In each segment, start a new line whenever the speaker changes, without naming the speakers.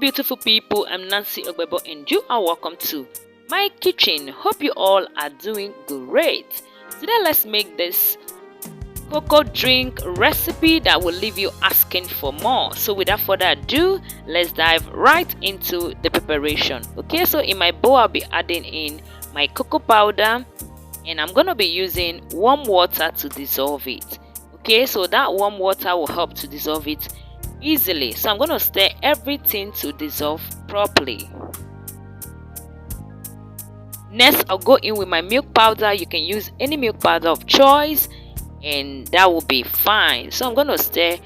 beautiful people, I'm Nancy Ogbebo and you are welcome to my kitchen. Hope you all are doing great. Today let's make this cocoa drink recipe that will leave you asking for more. So without further ado, let's dive right into the preparation. Okay, so in my bowl I'll be adding in my cocoa powder and I'm gonna be using warm water to dissolve it. Okay, so that warm water will help to dissolve it easily. So I'm going to stir everything to dissolve properly. Next, I'll go in with my milk powder. You can use any milk powder of choice and that will be fine. So I'm going to stir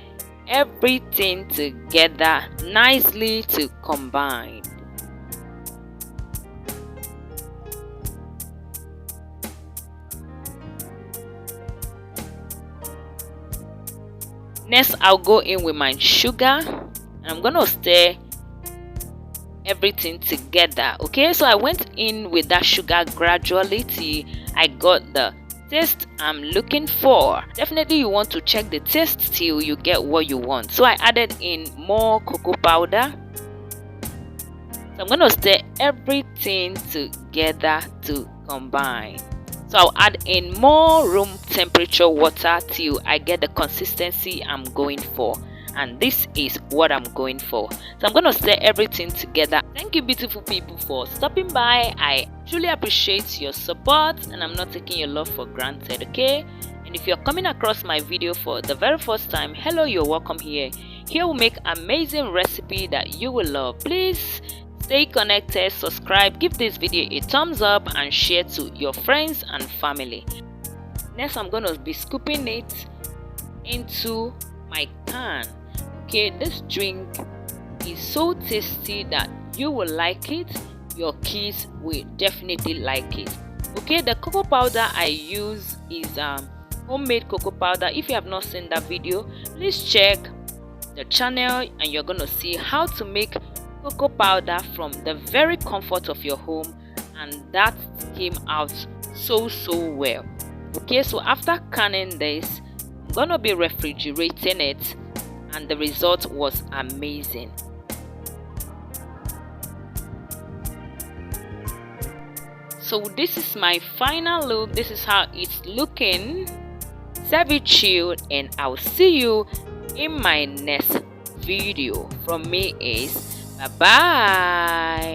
everything together nicely to combine. Next, I'll go in with my sugar and I'm gonna stir everything together. Okay, so I went in with that sugar gradually till I got the taste I'm looking for. Definitely you want to check the taste till you get what you want. So I added in more cocoa powder. So I'm gonna stir everything together to combine. So I'll add in more room temperature water till I get the consistency I'm going for. And this is what I'm going for. So I'm going to stir everything together. Thank you beautiful people for stopping by. I truly appreciate your support and I'm not taking your love for granted, okay? And if you're coming across my video for the very first time, hello, you're welcome here. Here we make amazing recipe that you will love. Please stay connected, subscribe, give this video a thumbs up and share to your friends and family. Next, I'm going to be scooping it into my can. Okay, this drink is so tasty that you will like it. Your kids will definitely like it. Okay, the cocoa powder I use is homemade cocoa powder. If you have not seen that video, please check the channel and you're going to see how to make cocoa powder from the very comfort of your home, and that came out so well. Okay, so after canning this, I'm gonna be refrigerating it and the result was amazing. So this is my final look. This is how it's looking. Serve it chilled and I'll see you in my next video. From me is bye-bye.